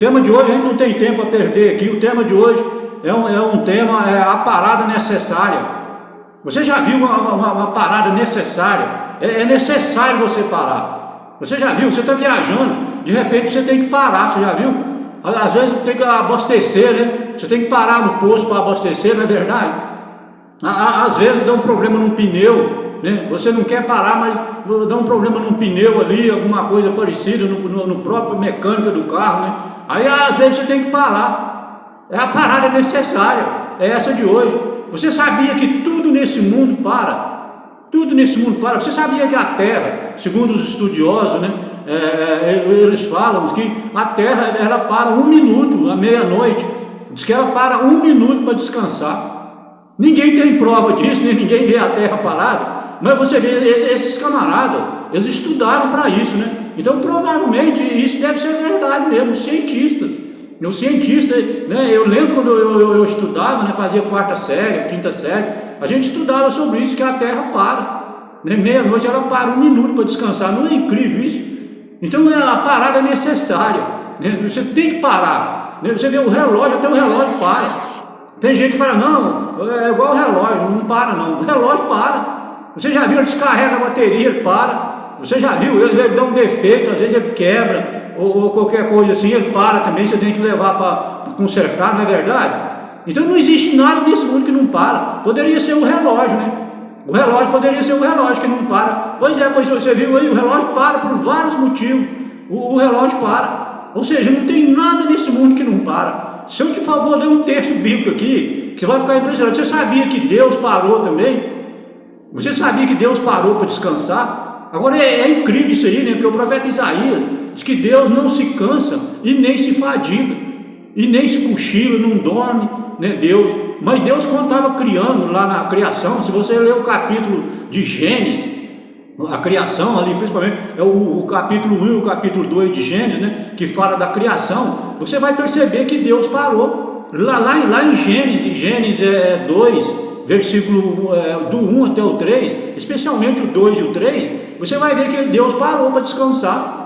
tema de hoje a gente não tem tempo a perder aqui. O tema de hoje é um tema, a parada necessária. Você já viu uma parada necessária? É necessário você parar. Você já viu? Você está viajando, de repente você tem que parar. Você já viu? Às vezes tem que abastecer, né? Você tem que parar no posto para abastecer, não é verdade? Às vezes dá um problema num pneu, né? Você não quer parar, mas dá um problema num pneu ali, alguma coisa parecida no próprio mecânica do carro, né? Aí às vezes você tem que parar. É a parada necessária, é essa de hoje. Você sabia que tudo nesse mundo para? Tudo nesse mundo para. Você sabia que a Terra, segundo os estudiosos, né? Eles falam que a Terra ela para 1 minuto à meia-noite. Diz que ela para 1 minuto para descansar. Ninguém tem prova disso, nem ninguém vê a Terra parada. Mas você vê, esses camaradas, eles estudaram para isso, né? Então provavelmente isso deve ser verdade mesmo, os cientistas. Os cientistas, né? Eu lembro quando eu estudava, né? Fazia 4ª série, 5ª série, a gente estudava sobre isso, que a Terra para, né? Meia-noite ela para 1 minuto para descansar. Não é incrível isso? Então a parada é necessária, né? Você tem que parar, né? Você vê o relógio, até o relógio para. Tem gente que fala, não, é igual o relógio, não para não. O relógio para. Você já viu, ele descarrega a bateria, ele para. Você já viu, ele dá um defeito, às vezes ele quebra, ou qualquer coisa assim, ele para também, você tem que levar para consertar, não é verdade? Então não existe nada nesse mundo que não para. Poderia ser o relógio, né? O relógio poderia ser o relógio que não para. Pois você viu aí, o relógio para por vários motivos. O relógio para. Ou seja, não tem nada nesse mundo que não para. Se eu te favor ler um texto bíblico aqui, você vai ficar impressionado. Você sabia que Deus parou também? Você sabia que Deus parou para descansar? Agora é incrível isso aí, né? Porque o profeta Isaías diz que Deus não se cansa e nem se fadiga, e nem se cochila, não dorme, né? Deus. Mas Deus, quando estava criando lá na criação, se você ler o capítulo de Gênesis, a criação ali, principalmente, é o capítulo 1 e o capítulo 2 de Gênesis, né, que fala da criação, você vai perceber que Deus parou. Lá em Gênesis 2, versículo do 1 até o 3, especialmente o 2 e o 3, você vai ver que Deus parou para descansar.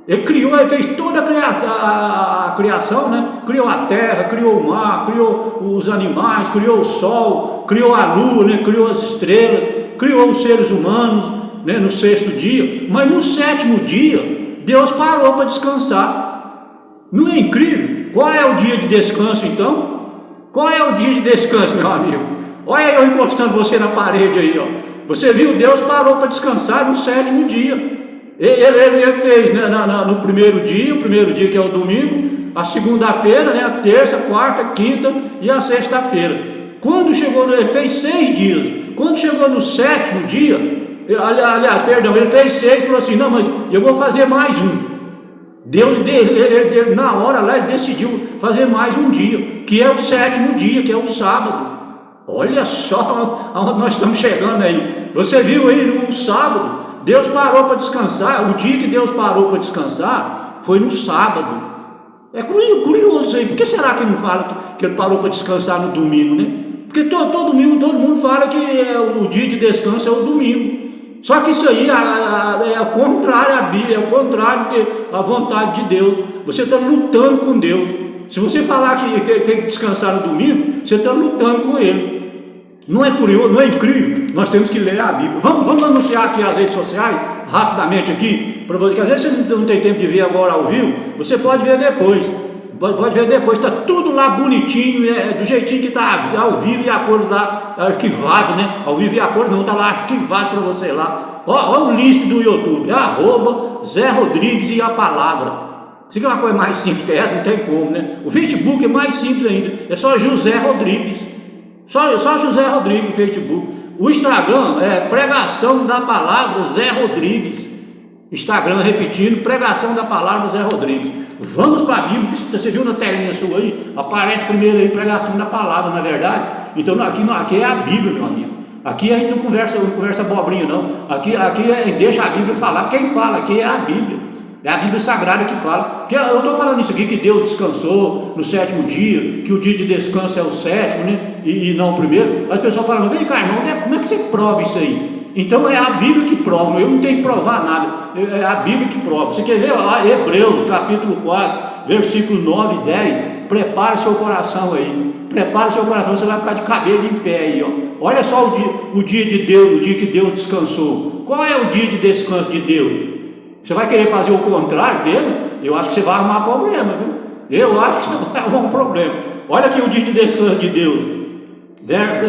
Ele criou, ele fez toda a criação, né? Criou a terra, criou o mar, criou os animais, criou o sol, criou a lua, né? Criou as estrelas, criou os seres humanos, né? No 6º dia. Mas no 7º dia, Deus parou para descansar. Não é incrível? Qual é o dia de descanso então? Qual é o dia de descanso, meu amigo? Olha eu encostando você na parede aí, ó. Você viu, Deus parou para descansar no 7º dia. Ele fez, né, no primeiro dia que é o domingo, a segunda-feira, né, a terça, quarta, quinta e a sexta-feira. Quando chegou, ele fez 6 dias. Quando chegou no 7º dia, ele fez 6 e falou assim, não, mas eu vou fazer mais um. Deus, ele, na hora lá, ele decidiu fazer mais um dia, que é o 7º dia, que é o sábado. Olha só aonde nós estamos chegando aí. Você viu aí no sábado, Deus parou para descansar. O dia que Deus parou para descansar foi no sábado. É curioso isso aí. Por que será que não fala que ele parou para descansar no domingo, né? Porque todo domingo todo mundo fala que o dia de descanso é o domingo. Só que isso aí é o contrário à Bíblia, é o contrário à vontade de Deus. Você está lutando com Deus. Se você falar que tem que descansar no domingo, você está lutando com Ele. Não é curioso, não é incrível? Nós temos que ler a Bíblia. Vamos anunciar aqui as redes sociais, rapidamente aqui, para você, que às vezes você não tem tempo de ver agora ao vivo, você pode ver depois. Pode ver depois, está tudo lá bonitinho, do jeitinho que está ao vivo e a cores lá, arquivado, né? Ao vivo e a cores não, está lá arquivado para você lá. Olha o link do YouTube, @Zé Rodrigues e a palavra. Se é uma coisa mais simples que essa, não tem como, né? O Facebook é mais simples ainda, é só José Rodrigues. Só José Rodrigues no Facebook. O Instagram é Pregação da Palavra Zé Rodrigues. Instagram repetindo, Pregação da Palavra Zé Rodrigues. Vamos para a Bíblia, você viu na telinha sua aí? Aparece primeiro aí Pregação da Palavra, não é verdade? Então aqui é a Bíblia, meu amigo. Aqui a gente não conversa abobrinha não. Aqui deixa a Bíblia falar. Quem fala aqui é a Bíblia. É a Bíblia Sagrada que fala. Que eu estou falando isso aqui, que Deus descansou no 7º dia, que o dia de descanso é o 7º, né? E não o primeiro. As pessoas falam, vem cá, irmão, como é que você prova isso aí? Então é a Bíblia que prova, eu não tenho que provar nada. É a Bíblia que prova. Você quer ver lá, Hebreus capítulo 4, versículo 9 e 10, prepare seu coração aí, prepare seu coração, você vai ficar de cabelo em pé aí, ó. Olha só o dia de Deus, o dia que Deus descansou. Qual é o dia de descanso de Deus? Você vai querer fazer o contrário dele? Eu acho que você vai arrumar problema, viu? Eu acho que você vai arrumar um problema. Olha aqui o dia de descanso de Deus,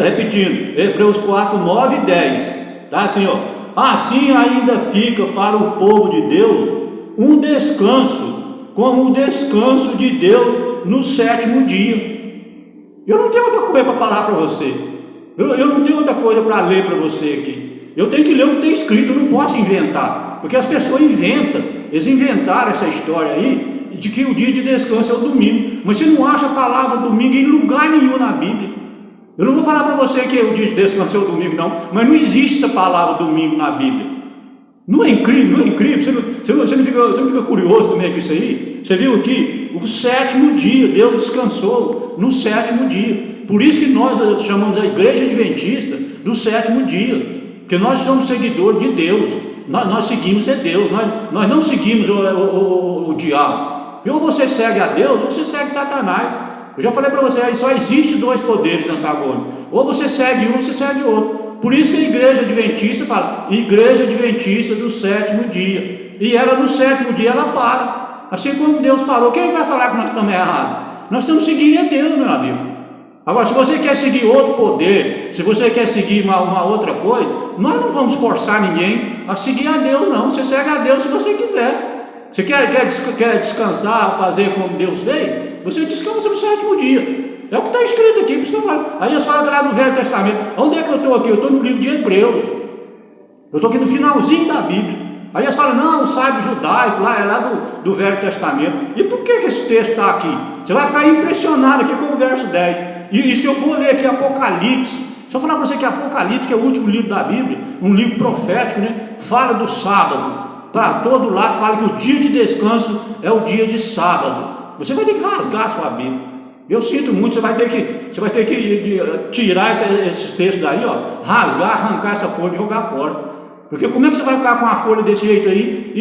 repetindo, Hebreus 4, 9 e 10, tá assim, ó. Assim ainda fica para o povo de Deus um descanso, como o descanso de Deus no sétimo dia. Eu não tenho outra coisa para falar para você, eu não tenho outra coisa para ler para você aqui. Eu tenho que ler o que tem escrito, eu não posso inventar, porque as pessoas inventam, eles inventaram essa história aí, de que o dia de descanso é o domingo, mas você não acha a palavra domingo em lugar nenhum na Bíblia. Eu não vou falar para você que o dia de descanso é o domingo, não, mas não existe essa palavra domingo na Bíblia. Não é incrível? Não é incrível? Você não fica curioso também com isso aí? Você viu aqui? O sétimo dia, Deus descansou no sétimo dia. Por isso que nós chamamos a igreja adventista do sétimo dia, porque nós somos seguidores de Deus, nós seguimos a Deus, nós não seguimos o diabo. Ou você segue a Deus, ou você segue Satanás. Eu já falei para você, só existe dois poderes antagônicos, ou você segue um ou você segue outro. Por isso que a igreja adventista fala, igreja adventista do sétimo dia, e ela no sétimo dia ela para, assim como Deus parou. Quem vai falar que nós estamos errados? Nós estamos seguindo a Deus, meu amigo. Agora, se você quer seguir outro poder, se você quer seguir uma outra coisa, nós não vamos forçar ninguém a seguir a Deus, não. Você segue a Deus se você quiser. Você quer descansar, fazer como Deus fez? Você descansa no sétimo dia. É o que está escrito aqui, por isso que eu falo. Aí eles falam que lá no Velho Testamento. Onde é que eu estou aqui? Eu estou no livro de Hebreus. Eu estou aqui no finalzinho da Bíblia. Aí eles falam, não, o sábio judaico lá é lá do Velho Testamento. E por que esse texto está aqui? Você vai ficar impressionado aqui com o verso 10. E se eu for ler aqui Apocalipse, se eu falar para você que Apocalipse, que é o último livro da Bíblia, um livro profético, né? Fala do sábado. Para todo lado fala que o dia de descanso é o dia de sábado. Você vai ter que rasgar a sua Bíblia. Eu sinto muito, você vai ter que tirar esses textos daí, ó, rasgar, arrancar essa folha e jogar fora. Porque como é que você vai ficar com a folha desse jeito aí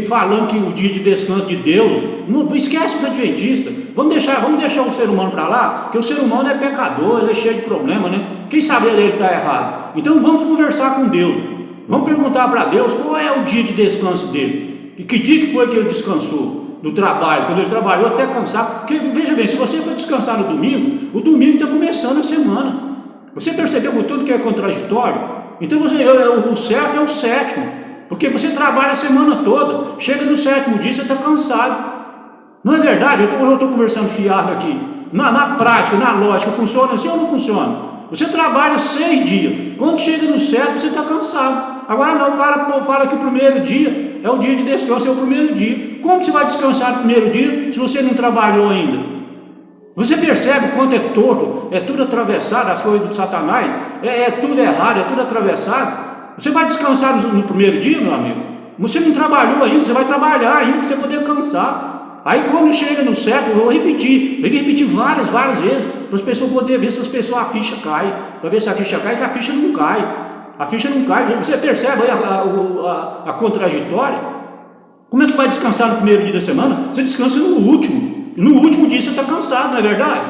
e falando que o dia de descanso de Deus, não esquece os adventistas, vamos deixar o ser humano para lá, porque o ser humano é pecador, ele é cheio de problemas, né? Quem sabe ele está errado? Então vamos conversar com Deus, vamos perguntar para Deus qual é o dia de descanso dele, e que dia que foi que ele descansou do trabalho, quando ele trabalhou até cansar. Porque veja bem, se você for descansar no domingo, o domingo está começando a semana. Você percebeu que tudo que é contraditório? Então o certo é o sétimo, porque você trabalha a semana toda, chega no sétimo dia você está cansado. Não é verdade? Eu estou conversando fiado aqui. Na prática, na lógica, funciona assim ou não funciona? Você trabalha 6 dias, quando chega no sétimo você está cansado. Agora não, o cara fala que o primeiro dia é o dia de descanso, é o primeiro dia. Como você vai descansar no primeiro dia se você não trabalhou ainda? Você percebe o quanto é torto, é tudo atravessado, as coisas do Satanás, é tudo errado, é tudo atravessado. Você vai descansar no primeiro dia, meu amigo? Você não trabalhou ainda, você vai trabalhar ainda para você poder cansar. Aí quando chega no sétimo, eu vou repetir várias vezes, para as pessoas poderem ver se a ficha cai, para ver se a ficha cai, que a ficha não cai. A ficha não cai, você percebe aí a contraditória? Como é que você vai descansar no primeiro dia da semana? Você descansa no último. No último dia você está cansado, não é verdade?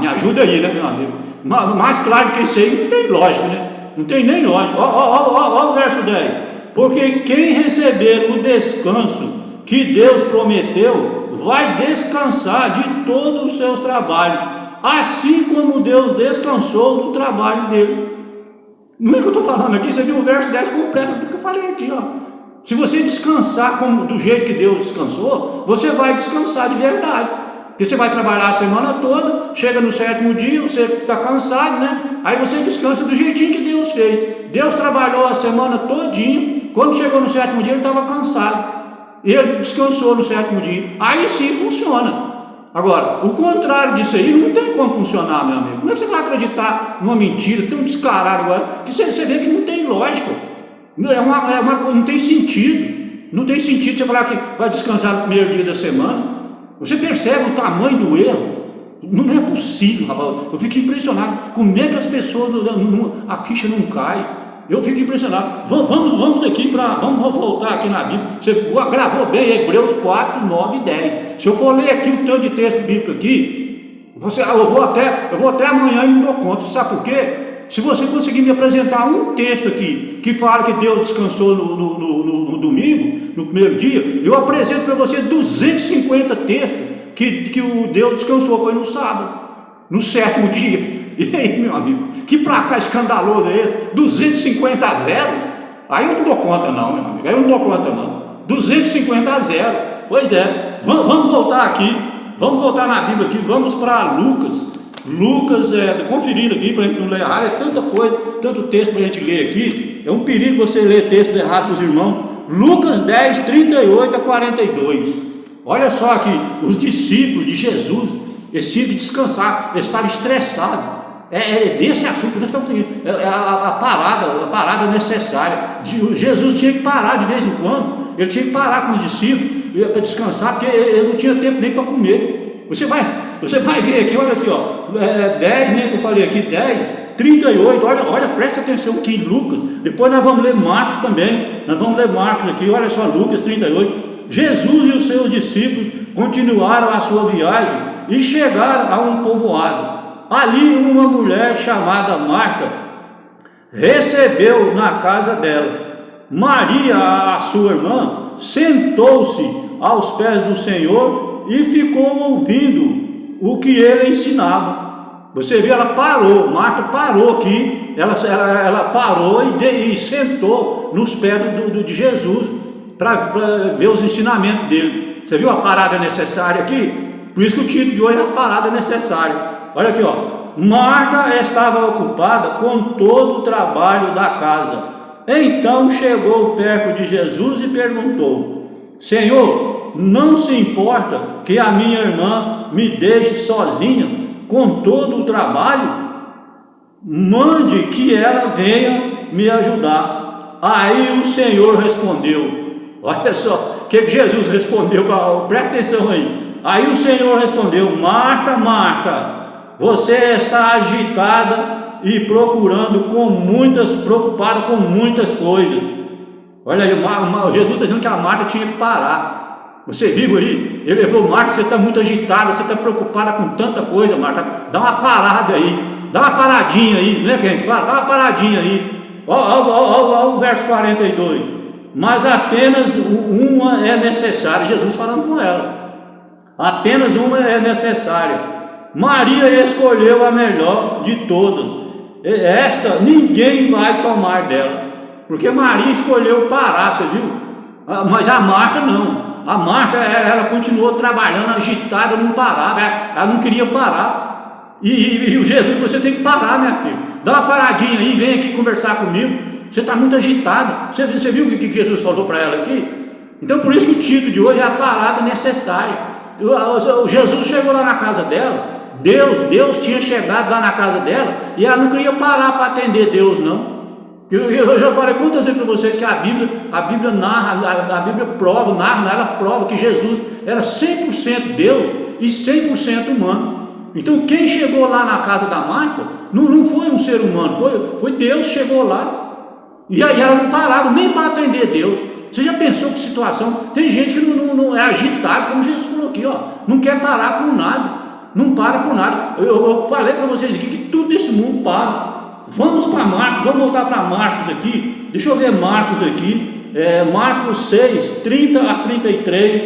Me ajuda aí, né, meu amigo? Mais claro que isso aí não tem lógica, né? Não tem nem lógica. Ó o verso 10. Porque quem receber o descanso que Deus prometeu, vai descansar de todos os seus trabalhos, assim como Deus descansou do trabalho dele. Não é que eu estou falando aqui, você viu o verso 10 completo, tudo que eu falei aqui, ó. Se você descansar do jeito que Deus descansou, você vai descansar de verdade. Porque você vai trabalhar a semana toda, chega no sétimo dia, você está cansado, né? Aí você descansa do jeitinho que Deus fez. Deus trabalhou a semana todinha, quando chegou no sétimo dia ele estava cansado. Ele descansou no sétimo dia. Aí sim funciona. Agora, o contrário disso aí não tem como funcionar, meu amigo. Como é que você vai acreditar numa mentira tão descarada agora, que você vê que não tem lógica? Não tem sentido. Não tem sentido você falar que vai descansar no primeiro dia da semana. Você percebe o tamanho do erro? Não é possível, rapaz. Eu fico impressionado. Como é que as pessoas, a ficha não cai? Eu fico impressionado. Vamos aqui vamos voltar aqui na Bíblia. Você gravou bem Hebreus 4, 9 e 10. Se eu for ler aqui o tanto de texto bíblico aqui, eu vou até amanhã e não dou conta. Sabe por quê? Se você conseguir me apresentar um texto aqui que fala que Deus descansou no domingo, no primeiro dia, eu apresento para você 250 textos que o Deus descansou foi no sábado, no sétimo dia. E aí, meu amigo, que pra cá escandaloso é esse? 250 a 0? Aí eu não dou conta não, meu amigo, aí eu não dou conta não. 250 a 0, pois é. Vamos voltar aqui, vamos voltar na Bíblia aqui, vamos para Lucas, conferindo aqui para a gente não ler errado, é tanta coisa, tanto texto para a gente ler aqui, é um perigo você ler texto errado para os irmãos. Lucas 10, 38 a 42, olha só aqui, os discípulos de Jesus, eles tinham que descansar, eles estavam estressados. É desse assunto que nós estamos falando, a parada necessária. Jesus tinha que parar de vez em quando, ele tinha que parar com os discípulos para descansar, porque eles não tinham tempo nem para comer. Você vai ver aqui, olha aqui, ó, 10, né, que eu falei aqui, 10, 38, olha, presta atenção aqui em Lucas, depois nós vamos ler Marcos também, nós vamos ler Marcos aqui, olha só, Lucas 38, Jesus e os seus discípulos continuaram a sua viagem e chegaram a um povoado. Ali uma mulher chamada Marta recebeu na casa dela. Maria, a sua irmã, sentou-se aos pés do Senhor e ficou ouvindo o que ele ensinava. Você viu, ela parou, Marta parou aqui, ela parou e sentou nos pés de Jesus para ver os ensinamentos dele. Você viu a parada necessária aqui? Por isso que o título de hoje é a parada necessária. Olha aqui, ó. Marta estava ocupada com todo o trabalho da casa. Então chegou perto de Jesus e perguntou: Senhor, não se importa que a minha irmã me deixe sozinha com todo o trabalho? Mande que ela venha me ajudar. Aí o Senhor respondeu. Olha só o que Jesus respondeu, presta atenção aí. Aí o Senhor respondeu: Marta, Marta, você está agitada e preocupada com muitas coisas. Olha aí, Jesus está dizendo que a Marta tinha que parar. Você viu aí? Ele falou: Marta, você está muito agitada, você está preocupada com tanta coisa, Marta. Dá uma parada aí, dá uma paradinha aí, não é que a gente fala? Dá uma paradinha aí. Olha o verso 42. Mas apenas uma é necessária. Jesus falando com ela. Apenas uma é necessária. Maria escolheu a melhor de todas. Esta ninguém vai tomar dela. Porque Maria escolheu parar, você viu? Mas a Marta não. A Marta, ela continuou trabalhando, agitada, não parava. Ela não queria parar. E o Jesus falou: você tem que parar, minha filha. Dá uma paradinha aí, vem aqui conversar comigo. Você está muito agitada. Você viu o que Jesus falou para ela aqui? Então por isso que o título de hoje é a parada necessária. Jesus chegou lá na casa dela. Deus tinha chegado lá na casa dela e ela não queria parar para atender Deus, não. Eu já falei quantas vezes para vocês que a Bíblia narra, a Bíblia ela prova que Jesus era 100% Deus e 100% humano. Então quem chegou lá na casa da Marta não foi um ser humano, foi Deus que chegou lá. E aí ela não parava nem para atender Deus. Você já pensou que situação? Tem gente que não é agitado, como Jesus falou aqui, ó, não quer parar por nada. Não para por nada. Eu falei para vocês aqui que tudo nesse mundo para. Vamos para Marcos, vamos voltar para Marcos aqui. Deixa eu ver Marcos aqui. Marcos 6, 30 a 33.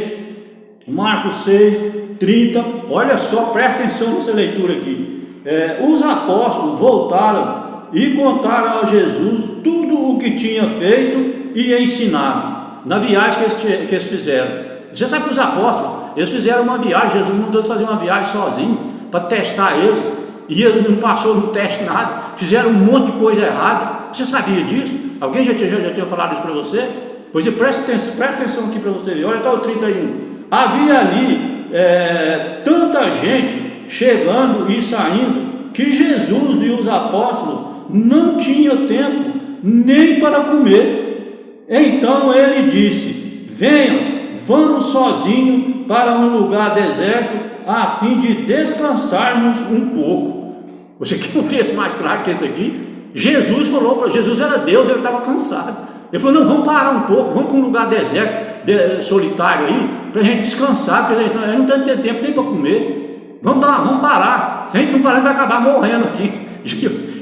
Marcos 6, 30. Olha só, presta atenção nessa leitura aqui. Os apóstolos voltaram e contaram a Jesus tudo o que tinha feito e ensinado na viagem que eles fizeram. Você sabe que os apóstolos, eles fizeram uma viagem, Jesus mandou eles fazer uma viagem sozinho, para testar eles, e eles não passou no teste nada, fizeram um monte de coisa errada. Você sabia disso? Alguém já tinha falado isso para você? Pois presta atenção aqui para você ver, olha só o 31. Havia ali tanta gente chegando e saindo, que Jesus e os apóstolos não tinham tempo nem para comer. Então ele disse: venham, vamos sozinho para um lugar deserto, a fim de descansarmos um pouco. Você quer um texto mais claro que esse aqui? Jesus falou para Jesus, era Deus, ele estava cansado. Ele falou, não, vamos parar um pouco, vamos para um lugar deserto, solitário aí, para a gente descansar, porque a gente não tem tempo nem para comer. Vamos parar. Se a gente não parar, a gente vai acabar morrendo aqui.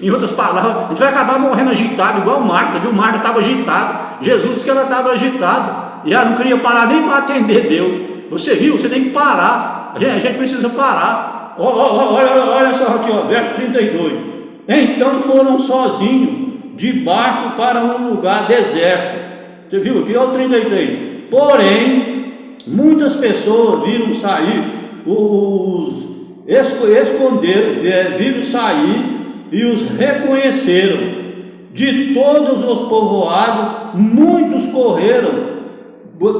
Em outras palavras, a gente vai acabar morrendo agitado, igual Marta, viu? Marta estava agitada. Jesus disse que ela estava agitada. E ela não queria parar nem para atender Deus. Você viu? Você tem que parar. A gente precisa parar. Olha só aqui, verso 32. Então foram sozinhos de barco para um lugar deserto. Você viu aqui? Olha o 33. Porém, muitas pessoas viram sair, viram sair e os reconheceram. De todos os povoados, muitos correram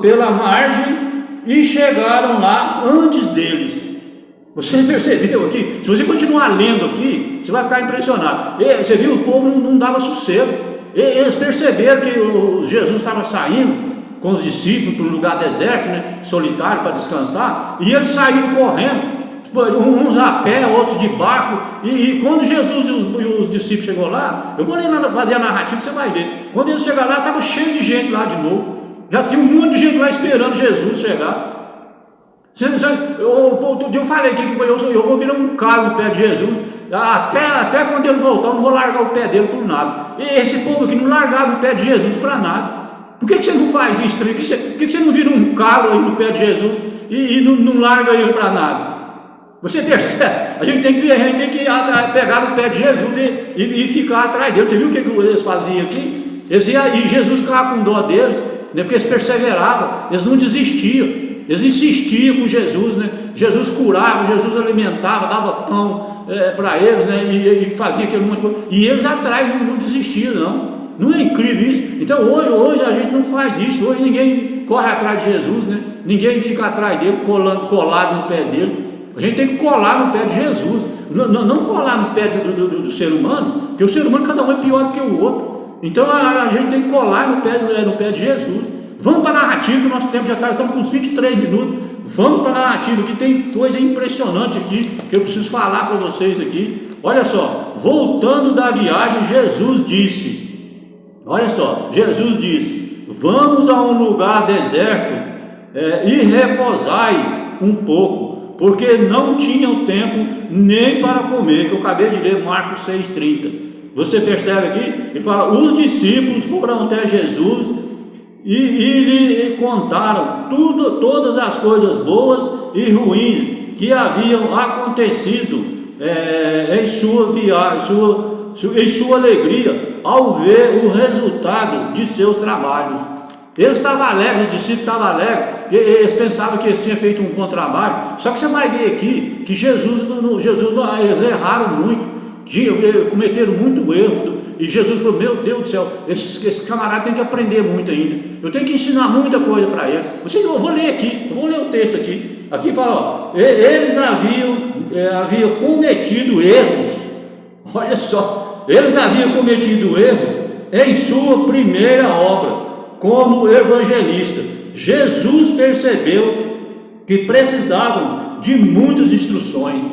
pela margem e chegaram lá antes deles. Você percebeu aqui? Se você continuar lendo aqui, você vai ficar impressionado. Você viu, o povo não dava sossego. Eles perceberam que Jesus estava saindo com os discípulos para um lugar deserto, né, solitário, para descansar, e eles saíram correndo, uns a pé, outros de barco, e quando Jesus e os discípulos chegou lá, eu vou fazer a narrativa, você vai ver. Quando eles chegaram lá, estava cheio de gente lá de novo, já tinha um monte de gente lá esperando Jesus chegar. Eu falei aqui que eu vou virar um calo no pé de Jesus, até quando ele voltar, eu não vou largar o pé dele por nada. E esse povo aqui não largava o pé de Jesus para nada. Por que você não faz isso? Por que você não vira um calo aí no pé de Jesus e não larga ele para nada? Você percebe? A gente tem que pegar no pé de Jesus e ficar atrás dele. Você viu o que eles faziam aqui? E Jesus ficava com dó deles, né? Porque eles perseveravam, eles não desistiam. Eles insistiam com Jesus, né? Jesus curava, Jesus alimentava, dava pão para eles, né? E fazia aquele monte de coisa. E eles atrás não desistiam, não. Não é incrível isso? Então hoje a gente não faz isso. Hoje ninguém corre atrás de Jesus, né? Ninguém fica atrás dele, colado no pé dele. A gente tem que colar no pé de Jesus. Não colar no pé do ser humano, porque o ser humano, cada um é pior do que o outro. Então a gente tem que colar no pé de Jesus. Vamos para a narrativa, que o nosso tempo já está, estamos com uns 23 minutos. Vamos para a narrativa, que tem coisa impressionante aqui, que eu preciso falar para vocês aqui. Olha só, voltando da viagem, Jesus disse, olha só, Jesus disse, vamos a um lugar deserto e repousai um pouco, porque não tinham tempo nem para comer, que eu acabei de ler Marcos 6,30. Você percebe aqui? Ele fala, os discípulos foram até Jesus e lhe contaram todas as coisas boas e ruins que haviam acontecido em sua viagem, em sua alegria, ao ver o resultado de seus trabalhos. Eles estavam alegres, os discípulos estavam alegres, eles pensavam que eles tinham feito um bom trabalho. Só que você vai ver aqui que eles erraram muito, cometeram muito erro. E Jesus falou, meu Deus do céu, esse camarada tem que aprender muito ainda. Eu tenho que ensinar muita coisa para eles. Eu vou ler aqui, eu vou ler o texto aqui. Aqui fala, ó, eles haviam cometido erros. Olha só, eles haviam cometido erros em sua primeira obra, como evangelista. Jesus percebeu que precisavam de muitas instruções.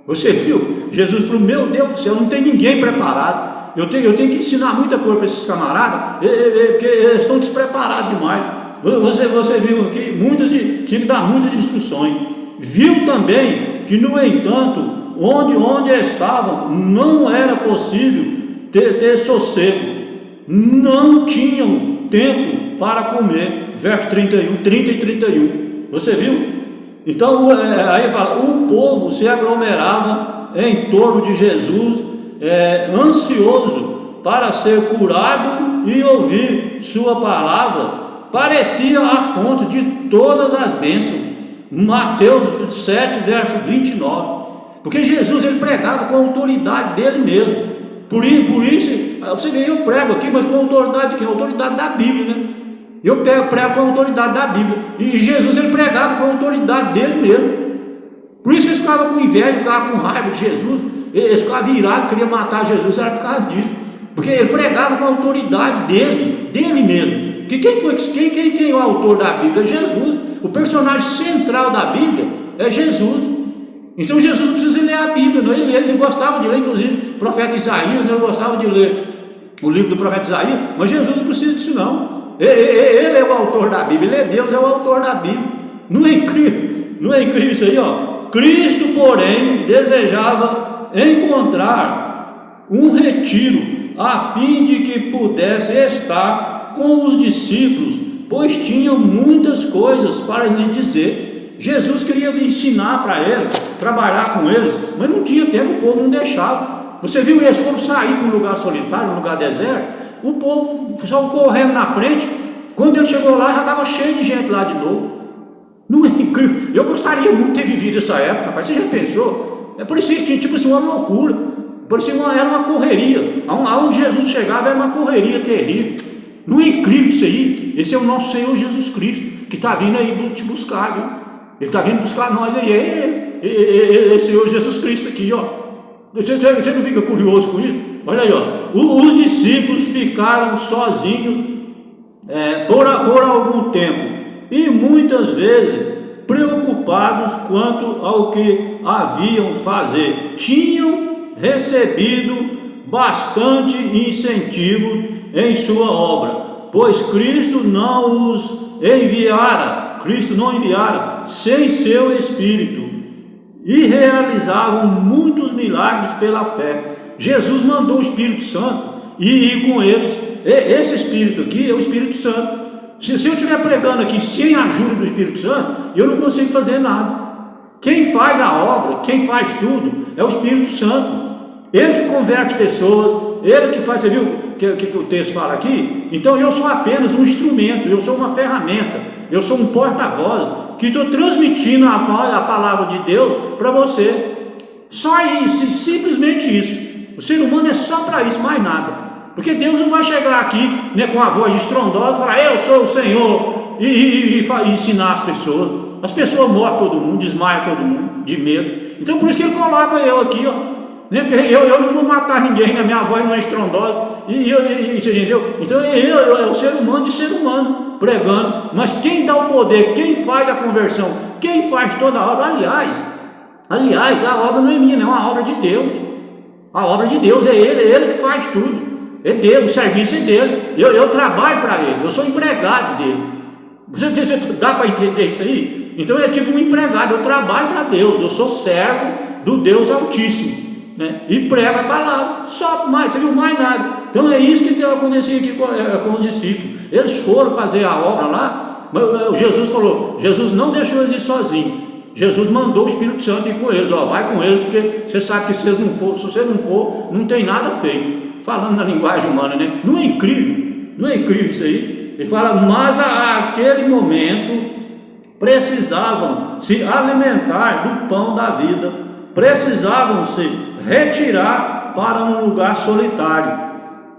Você viu? Jesus falou, meu Deus do céu, não tem ninguém preparado. Eu tenho que ensinar muita coisa para esses camaradas, porque eles estão despreparados demais. Você viu aqui, tinha que dar muitas instruções. Viu também que, no entanto, onde estavam, não era possível ter sossego. Não tinham tempo para comer. Verso 30 e 31. Você viu? Então, aí fala, o povo se aglomerava em torno de Jesus, ansioso para ser curado e ouvir sua palavra. Parecia a fonte de todas as bênçãos. Mateus 7, verso 29. Porque Jesus, ele pregava com a autoridade dele mesmo. Por isso, você vê, eu prego aqui, mas com a autoridade de quem? A autoridade da Bíblia, né? Eu prego com a autoridade da Bíblia. E Jesus, ele pregava com a autoridade dele mesmo. Por isso eles ficavam com inveja, ficavam com raiva de Jesus. Eles ficavam virados, queriam matar Jesus, era por causa disso. Porque ele pregava com a autoridade dele mesmo. Que quem é o autor da Bíblia? É Jesus. O personagem central da Bíblia é Jesus. Então Jesus não precisa ler a Bíblia, não. Ele gostava de ler, inclusive, o profeta Isaías, ele gostava de ler o livro do profeta Isaías, mas Jesus não precisa disso não. Ele é o autor da Bíblia, ele é Deus, é o autor da Bíblia. Não é incrível? Não é incrível isso aí, ó? Cristo, porém, desejava encontrar um retiro, a fim de que pudesse estar com os discípulos, pois tinham muitas coisas para lhe dizer. Jesus queria ensinar para eles, trabalhar com eles, mas não tinha tempo, o povo não deixava. Você viu, eles foram sair para um lugar solitário, um lugar deserto, o povo só correndo na frente. Quando ele chegou lá, já estava cheio de gente lá de novo. Não é incrível? Eu gostaria muito de ter vivido essa época, rapaz. Você já pensou? É por isso que tinha tipo assim, uma loucura. Parecia era uma correria. Aonde Jesus chegava era uma correria terrível. Não é incrível isso aí? Esse é o nosso Senhor Jesus Cristo, que está vindo aí te buscar, viu? Ele está vindo buscar nós aí. É Senhor Jesus Cristo aqui, ó. Você não fica curioso com isso? Olha aí, ó. Os discípulos ficaram sozinhos por algum tempo, e muitas vezes preocupados quanto ao que haviam fazer. Tinham recebido bastante incentivo em sua obra, pois Cristo não enviara sem seu Espírito, e realizavam muitos milagres pela fé. Jesus mandou o Espírito Santo ir com eles. Esse Espírito aqui é o Espírito Santo. Se eu estiver pregando aqui sem a ajuda do Espírito Santo, eu não consigo fazer nada. Quem faz a obra, quem faz tudo, é o Espírito Santo. Ele que converte pessoas, ele que faz. Você viu o que o texto fala aqui? Então eu sou apenas um instrumento, eu sou uma ferramenta, eu sou um porta-voz, que estou transmitindo a palavra de Deus para você. Só isso, simplesmente isso. O ser humano é só para isso, mais nada. Porque Deus não vai chegar aqui, né, com a voz estrondosa e falar: eu sou o Senhor, e ensinar as pessoas. As pessoas morrem todo mundo, desmaiam todo mundo de medo. Então por isso que ele coloca eu aqui, ó, né, porque eu não vou matar ninguém, né, minha voz não é estrondosa, você entendeu? Então é o ser humano de ser humano pregando. Mas quem dá o poder, quem faz a conversão, quem faz toda a obra, aliás, a obra não é minha, não, é uma obra de Deus. A obra de Deus é ele que faz tudo. É dele, o serviço é dele. Eu trabalho para ele, eu sou empregado dele. Você dá para entender isso aí? Então é tipo um empregado, eu trabalho para Deus, eu sou servo do Deus Altíssimo, né? E prego a palavra, só mais, você viu, mais nada. Então é isso que aconteceu aqui com os discípulos. Eles foram fazer a obra lá, mas Jesus falou, Jesus não deixou eles ir sozinhos. Jesus mandou o Espírito Santo ir com eles, ó, vai com eles, porque você sabe que se você não for, não tem nada feito. Falando na linguagem humana, né? Não é incrível? Não é incrível isso aí? Ele fala, mas àquele momento precisavam se alimentar do pão da vida, precisavam se retirar para um lugar solitário.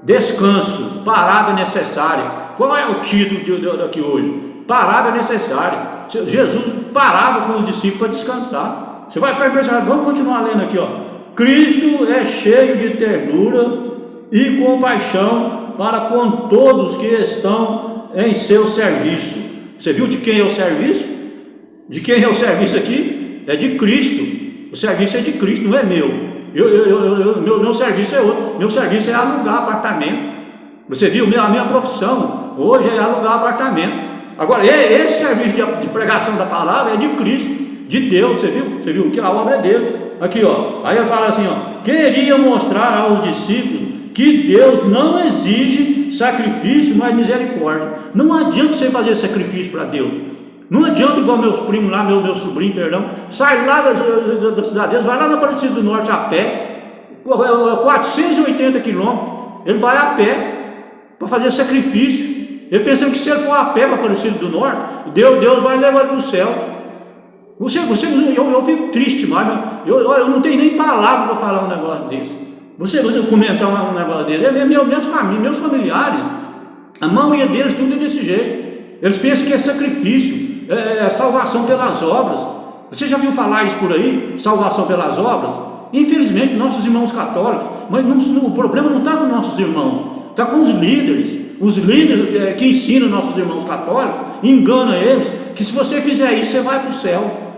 Descanso, parada necessária. Qual é o título daqui hoje? Parada necessária. Jesus parava com os discípulos para descansar. Você vai ficar impressionado. Vamos continuar lendo aqui, ó. Cristo é cheio de ternura e compaixão para com todos que estão em seu serviço. Você viu de quem é o serviço? De quem é o serviço aqui? É de Cristo. O serviço é de Cristo, não é meu. Meu serviço é outro. Meu serviço é alugar apartamento. Você viu? A minha profissão hoje é alugar apartamento. Agora, esse serviço de pregação da palavra é de Cristo, de Deus. Você viu que a obra é dele. Aqui, ó. Aí ele fala assim, ó: queria mostrar aos discípulos que Deus não exige sacrifício, mas misericórdia. Não adianta você fazer sacrifício para Deus. Não adianta, igual meus primos lá, meu sobrinho, perdão, sai lá da cidade deles, vai lá na Aparecida do Norte a pé, 480 quilômetros, ele vai a pé para fazer sacrifício. Ele pensando que se ele for a pé para Aparecida do Norte, Deus vai levar ele para o céu. Eu fico triste, mas eu não tenho nem palavra para falar um negócio desse. Você comentar um negócio dele, meus familiares, a maioria deles tudo é desse jeito. Eles pensam que é sacrifício, é salvação pelas obras. Você já viu falar isso por aí? Salvação pelas obras? Infelizmente, nossos irmãos católicos, mas o problema não está com nossos irmãos, está com os líderes que ensinam nossos irmãos católicos, enganam eles, que se você fizer isso, você vai para o céu.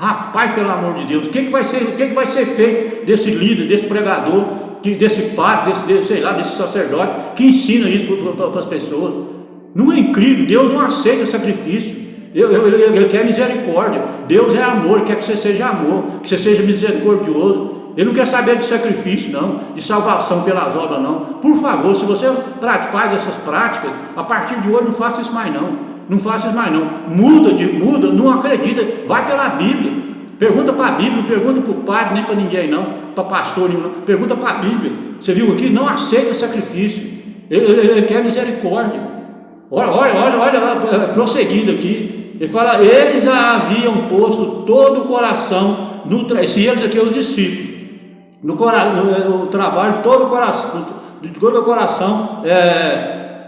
Rapaz, pelo amor de Deus, o que vai ser feito desse líder, desse pregador, desse padre, desse sacerdote que ensina isso para as pessoas? Não é incrível? Deus não aceita sacrifício. Ele quer misericórdia. Deus é amor, Ele quer que você seja amor, que você seja misericordioso. Ele não quer saber de sacrifício, não, de salvação pelas obras, não. Por favor, se você faz essas práticas, a partir de hoje não faça isso mais, não. Não faça isso mais, não. Muda, não acredita. Vai pela Bíblia. Pergunta para a Bíblia, não pergunta para o padre, nem para ninguém, não. Para pastor, não. Pergunta para a Bíblia. Você viu aqui? Não aceita sacrifício. Ele quer misericórdia. Olha, prosseguindo aqui. Ele fala: eles haviam posto todo o coração, se eles aqui, os discípulos, no trabalho, todo o coração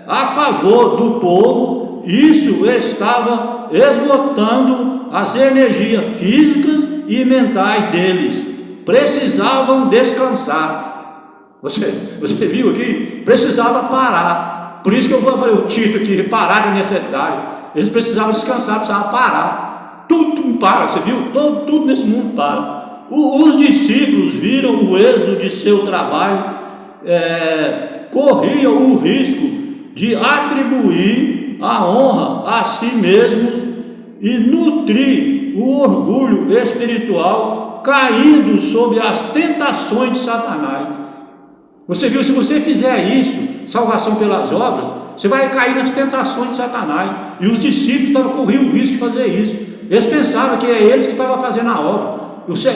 a favor do povo. Isso estava esgotando as energias físicas e mentais deles. Precisavam descansar. Você viu aqui? Precisava parar. Por isso que eu falei o título aqui: parar é necessário. Eles precisavam descansar, precisavam parar. Tudo para, você viu? Tudo nesse mundo para. Os discípulos viram o êxito de seu trabalho, corriam o risco de atribuir a honra a si mesmos e nutrir o orgulho espiritual, caindo sob as tentações de Satanás. Você viu? Se você fizer isso, salvação pelas obras, você vai cair nas tentações de Satanás. E os discípulos corriam o risco de fazer isso. Eles pensavam que é eles que estavam fazendo a obra,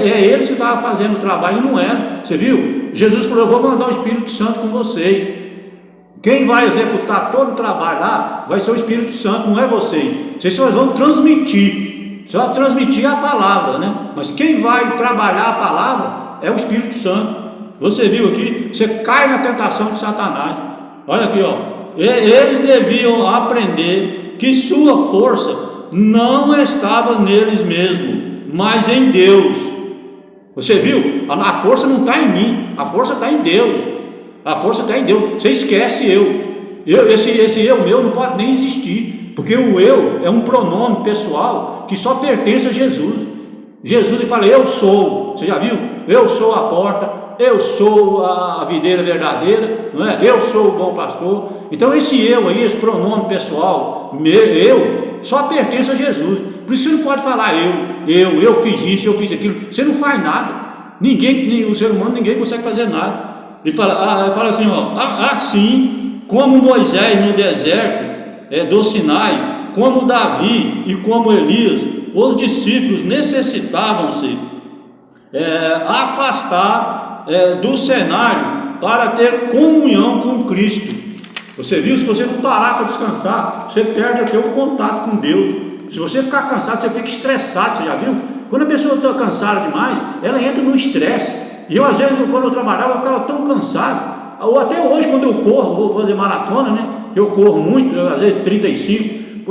é eles que estavam fazendo o trabalho, e não era. Você viu? Jesus falou: eu vou mandar o Espírito Santo com vocês. Quem vai executar todo o trabalho lá vai ser o Espírito Santo, não é vocês. Vocês só vão transmitir, só transmitir a palavra, né? Mas quem vai trabalhar a palavra é o Espírito Santo. Você viu aqui? Você cai na tentação de Satanás. Olha aqui, ó. Eles deviam aprender que sua força não estava neles mesmos, mas em Deus. Você viu? A força não está em mim, a força está em Deus. A força está em Deus. Você esquece esse eu meu não pode nem existir, porque o eu é um pronome pessoal que só pertence a Jesus. Jesus fala: eu sou. Você já viu? Eu sou a porta, eu sou a videira verdadeira, não é? Eu sou o bom pastor. Então esse eu aí, esse pronome pessoal, eu, só pertence a Jesus. Por isso você não pode falar eu fiz isso, eu fiz aquilo. Você não faz nada. O ser humano, ninguém consegue fazer nada. Ele fala assim, ó: assim como Moisés no deserto do Sinai, como Davi e como Elias, os discípulos necessitavam-se afastar do cenário para ter comunhão com Cristo. Você viu? Se você não parar para descansar, você perde até o contato com Deus. Se você ficar cansado, você fica estressado. Você já viu? Quando a pessoa está cansada demais, ela entra no estresse. E eu, às vezes, quando eu trabalhava, eu ficava tão cansado. Ou até hoje, quando eu corro, vou fazer maratona, né? Eu corro muito, às vezes 35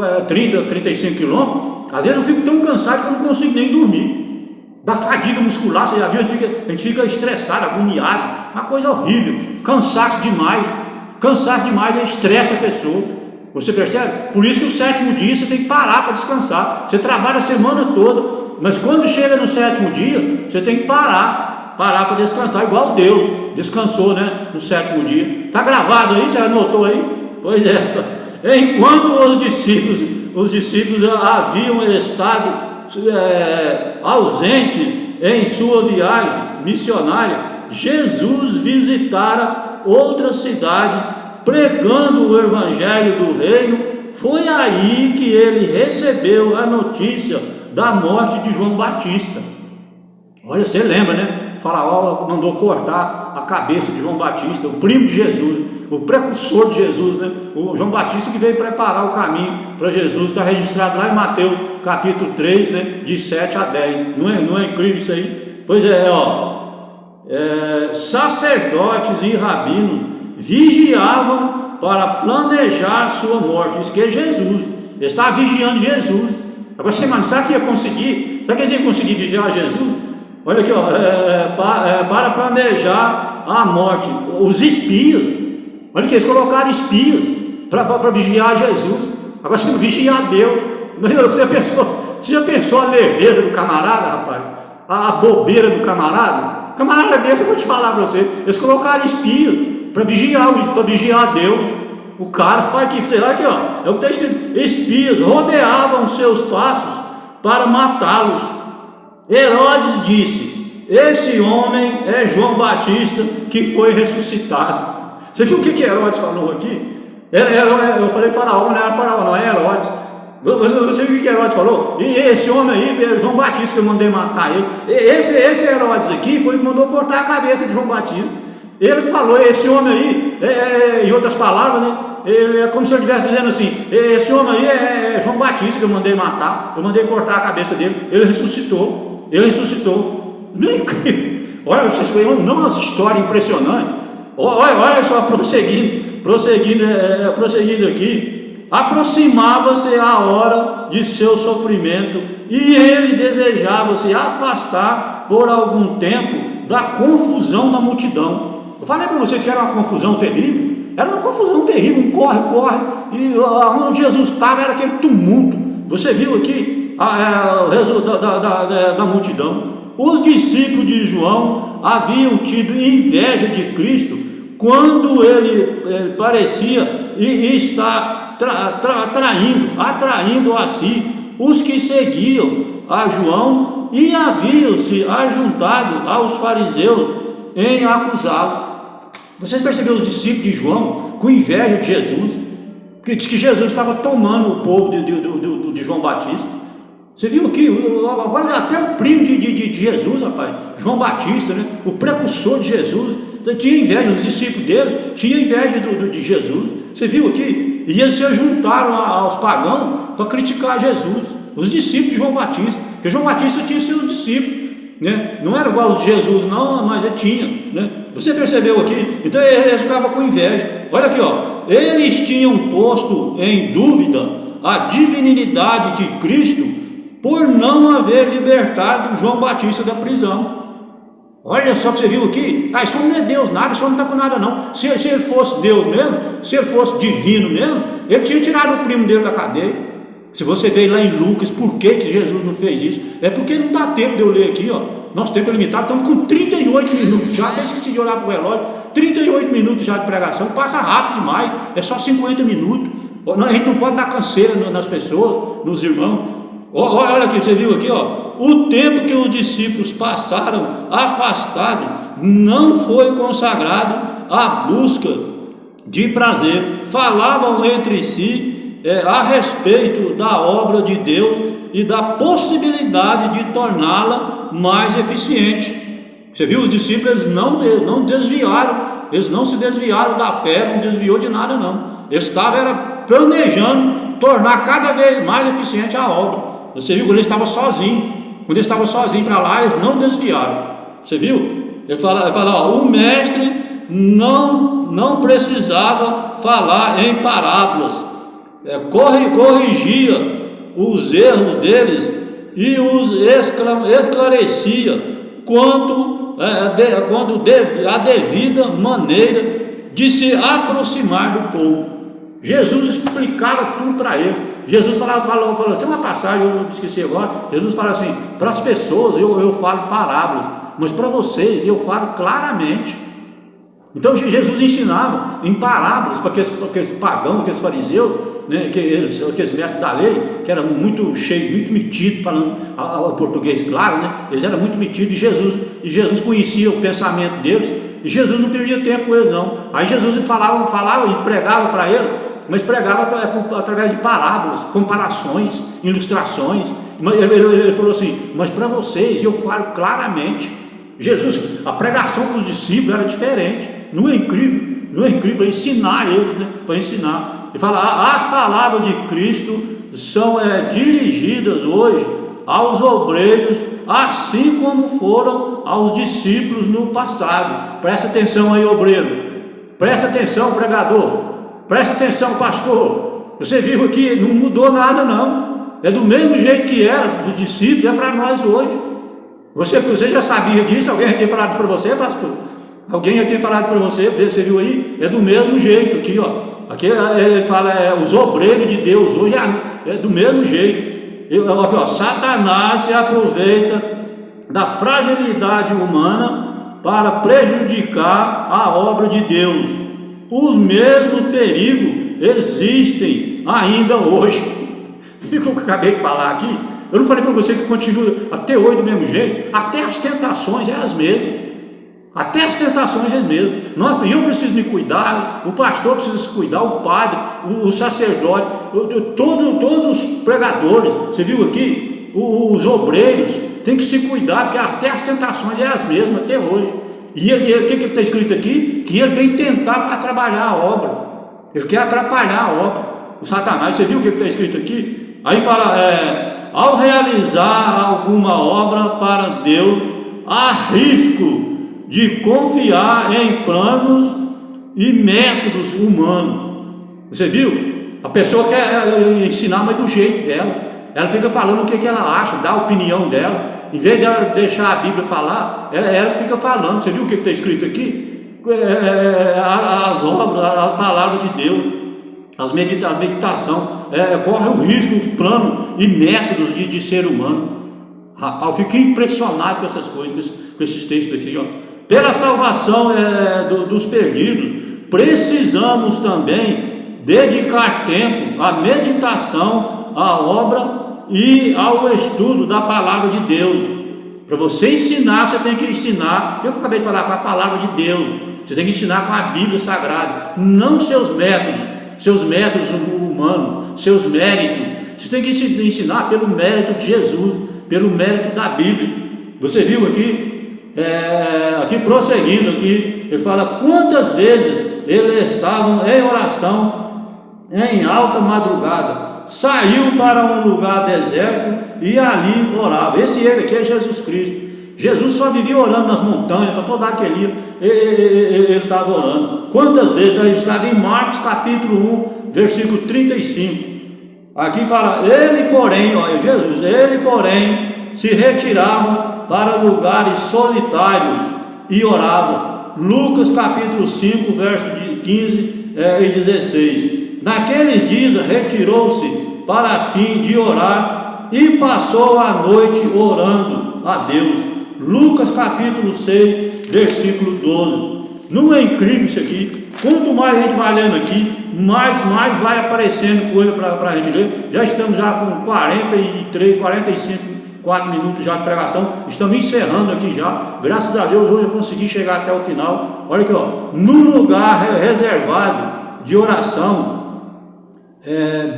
quilômetros. Às vezes eu fico tão cansado que eu não consigo nem dormir. Da fadiga muscular, você já viu? A gente fica estressado, agoniado. Uma coisa horrível. Cansaço demais estressa a pessoa. Você percebe? Por isso que o sétimo dia você tem que parar para descansar. Você trabalha a semana toda, mas quando chega no sétimo dia, você tem que parar para descansar, igual Deus descansou, né, no sétimo dia. Está gravado aí, você anotou aí? Pois é. Enquanto os discípulos haviam estado ausentes em sua viagem missionária, Jesus visitara outras cidades pregando o evangelho do reino. Foi aí que ele recebeu a notícia da morte de João Batista. Olha, você lembra, né? O Faraó mandou cortar a cabeça de João Batista, o primo de Jesus, o precursor de Jesus, né? O João Batista que veio preparar o caminho para Jesus. Está registrado lá em Mateus capítulo 3, né? De 7 a 10. Não é incrível isso aí? Pois é, sacerdotes e rabinos vigiavam para planejar sua morte. Isso que é Jesus. Ele estava vigiando Jesus. Agora você imagina, sabe que ia conseguir? Sabe que eles iam conseguir vigiar Jesus? Olha aqui, para planejar a morte. Os espias, olha que eles colocaram espias para vigiar Jesus. Agora você vigiar Deus. Você pensou, Você já pensou a lerdeza do camarada, rapaz? A bobeira do camarada? Camarada desse, eu vou te falar para você, eles colocaram espias para vigiar Deus. O cara, olha aqui, sei lá, aqui, ó, é o que está escrito: espias rodeavam seus passos para matá-los. Herodes disse: esse homem é João Batista que foi ressuscitado. Você viu o que Herodes falou aqui? Eu falei faraó, não era faraó, não, é Herodes. Você viu o que Herodes falou? E esse homem aí, é João Batista, que eu mandei matar ele. Esse Herodes aqui foi o que mandou cortar a cabeça de João Batista. Ele que falou, esse homem aí, em outras palavras, né? Ele é como se eu estivesse dizendo assim: esse homem aí é João Batista que eu mandei matar, eu mandei cortar a cabeça dele. Ele ressuscitou. Olha, vocês veem umas histórias impressionantes. Olha só, prosseguindo aqui. Aproximava-se a hora de seu sofrimento e ele desejava se afastar por algum tempo da confusão da multidão. Eu falei para vocês que era uma confusão terrível. Era uma confusão terrível, um corre, e onde Jesus estava era aquele tumulto. Você viu aqui o resultado da multidão. Os discípulos de João haviam tido inveja de Cristo quando ele parecia estar atraindo a si os que seguiam a João, e haviam se ajuntado aos fariseus em acusá-lo. Vocês perceberam os discípulos de João com inveja de Jesus, que diz que Jesus estava tomando o povo de João Batista. Você viu aqui, agora até o primo de Jesus, rapaz, João Batista, né? O precursor de Jesus, tinha inveja, os discípulos dele tinham inveja de Jesus. Você viu aqui? E eles se juntaram aos pagãos para criticar Jesus, os discípulos de João Batista, porque João Batista tinha seus discípulos, né? Não era igual os de Jesus não, mas ele tinha, né? Você percebeu aqui? Então eles ficavam com inveja. Olha aqui, ó, eles tinham posto em dúvida a divinidade de Cristo por não haver libertado João Batista da prisão. Olha só que você viu aqui. Esse homem não é Deus nada, esse homem não está com nada não. Se ele fosse Deus mesmo, se ele fosse divino mesmo, ele tinha tirado o primo dele da cadeia. Se você veio lá em Lucas, por que Jesus não fez isso? É porque não dá tempo de eu ler aqui, ó. Nosso tempo é limitado, estamos com 38 minutos já, até esqueci de olhar para o relógio. 38 minutos já de pregação, passa rápido demais, é só 50 minutos. A gente não pode dar canseira nas pessoas, nos irmãos. Olha aqui, você viu aqui, ó. O tempo que os discípulos passaram afastados não foi consagrado à busca de prazer. Falavam entre si a respeito da obra de Deus e da possibilidade de torná-la mais eficiente. Você viu, os discípulos eles não desviaram, eles não se desviaram da fé, não desviou de nada não. Eles estavam planejando tornar cada vez mais eficiente a obra. Você viu, quando ele estava sozinho, para lá, eles não desviaram. Você viu? Ele fala, ó, o mestre não precisava falar em parábolas, corrigia os erros deles e os esclarecia quando a devida maneira de se aproximar do povo. Jesus explicava tudo para ele. Jesus falou, tem uma passagem, eu esqueci agora. Jesus fala assim: para as pessoas eu falo parábolas, mas para vocês eu falo claramente. Então Jesus ensinava em parábolas para aqueles pagãos, aqueles fariseus, né, aqueles mestres da lei, que eram muito cheios, muito metidos, falando o português claro, né? Eles eram muito metidos, e Jesus conhecia o pensamento deles, e Jesus não perdia tempo com eles não. Aí Jesus falava e pregava para eles, mas pregava através de parábolas, comparações, ilustrações. Ele falou assim: mas para vocês eu falo claramente. Jesus, a pregação para os discípulos era diferente. Não é incrível para ensinar eles, né? Para ensinar. Ele fala: as palavras de Cristo são dirigidas hoje aos obreiros, assim como foram aos discípulos no passado. Presta atenção aí, obreiro. Presta atenção, pregador. Presta atenção, pastor. Você viu aqui, não mudou nada não. É do mesmo jeito que era dos discípulos, é para nós hoje. Você já sabia disso? Alguém aqui falado isso para você, pastor? Alguém aqui falado para você? Você viu aí? É do mesmo jeito aqui, ó. Aqui ele fala, os obreiros de Deus hoje é do mesmo jeito. Aqui, ó, Satanás se aproveita da fragilidade humana para prejudicar a obra de Deus. Os mesmos perigos existem ainda hoje. O que eu acabei de falar aqui, eu não falei para você que continua até hoje do mesmo jeito. Até as tentações é as mesmas. Até as tentações é mesmo. Eu preciso me cuidar, o pastor precisa se cuidar, o padre, o sacerdote, todos os pregadores, você viu aqui? Os obreiros têm que se cuidar, porque até as tentações é as mesmas até hoje. E o que está escrito aqui? Que ele vem tentar para trabalhar a obra. Ele quer atrapalhar a obra. O Satanás, você viu o que está escrito aqui? Aí fala, ao realizar alguma obra para Deus, há risco de confiar em planos e métodos humanos. Você viu? A pessoa quer ensinar, mas do jeito dela. Ela fica falando o que ela acha, dá a opinião dela. Em vez dela deixar a Bíblia falar, ela que fica falando. Você viu o que está escrito aqui? As obras, a palavra de Deus, a meditação, corre o risco, os planos e métodos de ser humano. Rapaz, eu fiquei impressionado com essas coisas, com esses textos aqui, ó. Pela salvação dos perdidos, precisamos também dedicar tempo à meditação, à obra e ao estudo da palavra de Deus. Para você ensinar, você tem que ensinar, que eu acabei de falar, com a palavra de Deus. Você tem que ensinar com a Bíblia Sagrada, não seus métodos humanos, seus méritos. Você tem que ensinar pelo mérito de Jesus, pelo mérito da Bíblia. Você viu aqui? Aqui prosseguindo aqui, ele fala quantas vezes eles estavam em oração em alta madrugada, saiu para um lugar deserto e ali orava. Ele aqui é Jesus Cristo. Jesus só vivia orando nas montanhas, para todo lado que ele ia, ele estava orando. Quantas vezes? Está registrado em Marcos capítulo 1, versículo 35. Aqui fala, ele porém se retirava para lugares solitários e orava. Lucas capítulo 5, verso 15 e 16. Naqueles dias retirou-se para fim de orar e passou a noite orando a Deus. Lucas capítulo 6, versículo 12. Não é incrível isso aqui? Quanto mais a gente vai lendo aqui, mais vai aparecendo coisa para a gente ler. Já estamos já com 43, 45 4 minutos já de pregação, estamos encerrando aqui já. Graças a Deus hoje eu consegui chegar até o final. Olha aqui, ó, no lugar reservado de oração,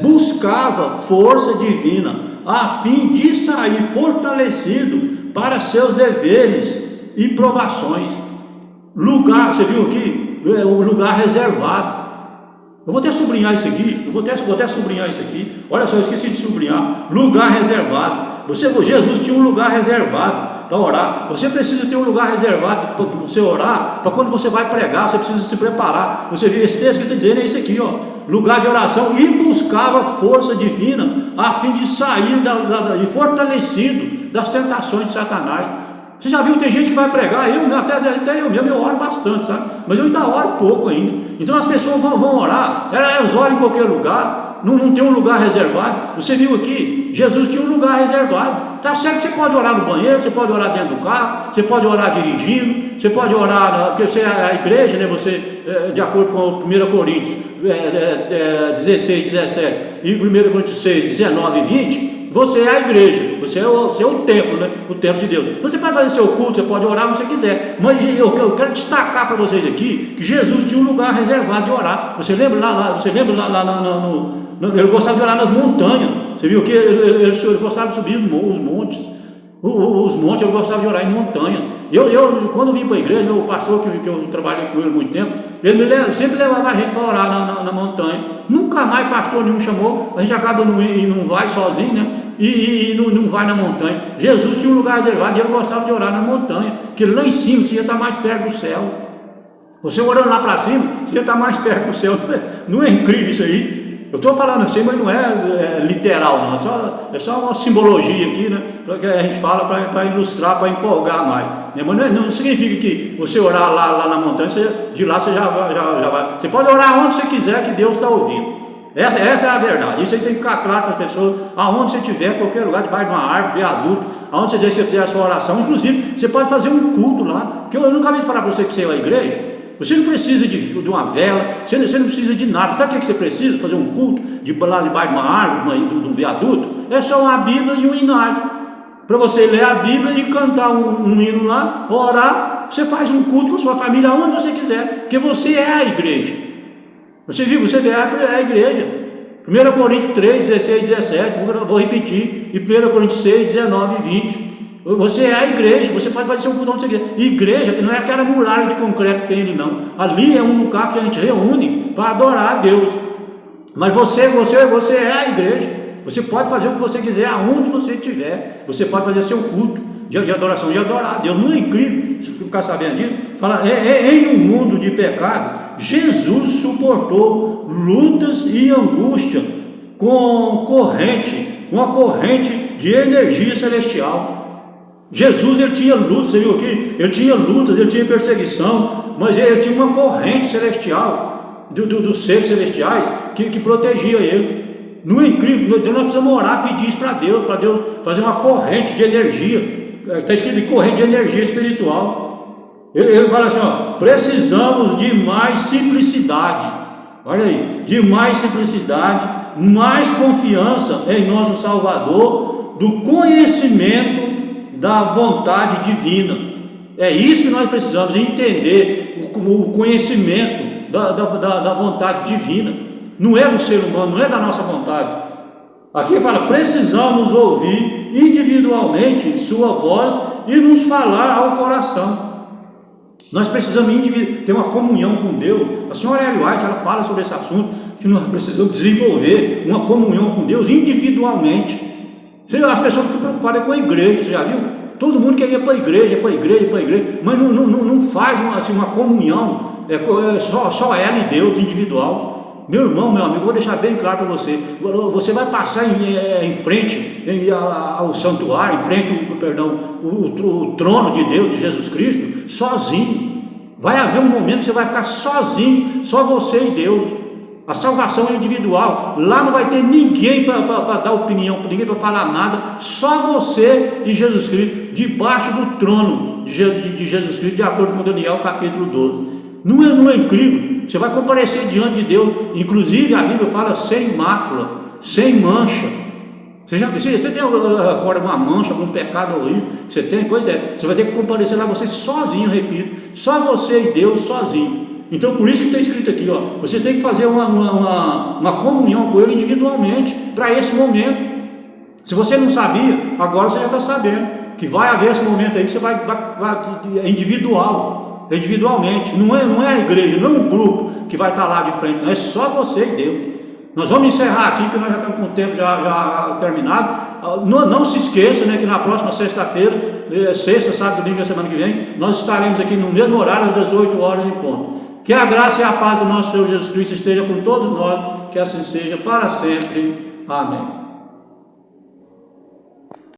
buscava força divina a fim de sair fortalecido para seus deveres e provações. Lugar, você viu aqui? O lugar reservado. Eu vou até sublinhar isso aqui. Olha só, eu esqueci de sublinhar. Lugar reservado. Jesus tinha um lugar reservado para orar. Você precisa ter um lugar reservado para você orar. Para quando você vai pregar, você precisa se preparar. Você vê esse texto que está dizendo, é isso aqui, ó. Lugar de oração, e buscava força divina a fim de sair e fortalecido das tentações de Satanás. Você já viu, tem gente que vai pregar, até eu mesmo, eu oro bastante, sabe? Mas eu ainda oro pouco ainda. Então as pessoas vão orar, elas oram em qualquer lugar, não tem um lugar reservado. Você viu aqui, Jesus tinha um lugar reservado. Tá certo que você pode orar no banheiro, você pode orar dentro do carro, você pode orar dirigindo, você pode orar, porque você é a igreja, né? Você, de acordo com 1 Coríntios 16, 17 e 1 Coríntios 6, 19 e 20, você é a igreja, você é o templo, né? O templo de Deus. Você pode fazer seu culto, você pode orar onde você quiser, mas eu quero destacar para vocês aqui que Jesus tinha um lugar reservado de orar. Você lembra lá ele gostava de orar nas montanhas. Você viu que ele gostava de subir os montes. Os montes, eu gostava de orar em montanha. Eu quando vim para a igreja, o pastor que eu trabalhei com ele há muito tempo, ele sempre levava a gente para orar na montanha. Nunca mais pastor nenhum chamou, a gente acaba não vai sozinho, né? E não vai na montanha. Jesus tinha um lugar reservado e ele gostava de orar na montanha, que lá em cima você ia estar mais perto do céu. Você orando lá para cima, você ia estar mais perto do céu. Não é incrível isso aí? Eu estou falando assim, mas não é literal, não. É só uma simbologia aqui, né? Que a gente fala para ilustrar, para empolgar mais. Mas não significa que você orar lá na montanha, de lá você já vai. Você pode orar onde você quiser, que Deus está ouvindo. Essa é a verdade. Isso aí tem que ficar claro para as pessoas. Aonde você estiver, qualquer lugar, debaixo de uma árvore, viaduto, aonde você fizer a sua oração. Inclusive, você pode fazer um culto lá. Que eu nunca vi falar para você que você é uma igreja. Você não precisa de uma vela, você não precisa de nada. Sabe o que você precisa? Fazer um culto lá debaixo de uma árvore, de um viaduto? É só uma Bíblia e um hinário. Para você ler a Bíblia e cantar um hino lá, orar. Você faz um culto com a sua família, onde você quiser, porque você é a igreja. Você viu, você é a igreja. 1 Coríntios 3, 16 e 17, vou repetir, e 1 Coríntios 6, 19 e 20. Você é a igreja, você pode fazer um culto onde você quiser. Igreja, que não é aquela muralha de concreto que tem ali, não. Ali é um lugar que a gente reúne para adorar a Deus. Mas você é a igreja. Você pode fazer o que você quiser, aonde você estiver. Você pode fazer seu culto de adoração, de adorar a Deus. Não é incrível, se ficar sabendo disso? Fala, em um mundo de pecado, Jesus suportou lutas e angústia com uma corrente de energia celestial. Jesus, ele tinha lutas, você viu aqui? Ele tinha lutas, ele tinha perseguição, mas ele tinha uma corrente celestial, dos seres celestiais, que protegia ele. Não é incrível? Nós precisamos orar, pedir isso para Deus fazer uma corrente de energia. Está escrito corrente de energia espiritual. Ele fala assim, ó, precisamos de mais simplicidade. Olha aí, de mais simplicidade, mais confiança em nosso Salvador, do conhecimento da vontade divina. É isso que nós precisamos entender, o conhecimento da vontade divina. Não é do ser humano, não é da nossa vontade. Aqui fala, precisamos ouvir individualmente sua voz e nos falar ao coração. Nós precisamos ter uma comunhão com Deus. A senhora Ellen White, ela fala sobre esse assunto, que nós precisamos desenvolver uma comunhão com Deus individualmente. As pessoas ficam preocupadas com a igreja, você já viu? Todo mundo quer ir para a igreja, mas não faz uma comunhão, só ela e Deus individual. Meu irmão, meu amigo, vou deixar bem claro para você. Você vai passar em frente ao santuário, em frente, o trono de Deus, de Jesus Cristo, sozinho. Vai haver um momento que você vai ficar sozinho, só você e Deus. A salvação é individual. Lá não vai ter ninguém para dar opinião, ninguém para falar nada, só você e Jesus Cristo, debaixo do trono de Jesus Cristo, de acordo com Daniel capítulo 12. Não é incrível? Você vai comparecer diante de Deus. Inclusive a Bíblia fala sem mácula, sem mancha. Você tem agora alguma mancha, algum pecado horrível? Você tem? Pois é, você vai ter que comparecer lá você sozinho, repito, só você e Deus sozinho. Então por isso que está escrito aqui, ó, você tem que fazer uma comunhão com Ele individualmente, para esse momento. Se você não sabia, agora você já está sabendo, que vai haver esse momento aí que você vai individualmente, não é a igreja, não é um grupo que vai estar lá de frente, não é só você e Deus. Nós vamos encerrar aqui, porque nós já estamos com o tempo já terminado. Não se esqueça, né, que na próxima sexta-feira, sexta, sábado, domingo, semana que vem, nós estaremos aqui no mesmo horário, às 18 horas em ponto. Que a graça e a paz do nosso Senhor Jesus Cristo esteja com todos nós, que assim seja para sempre. Amém.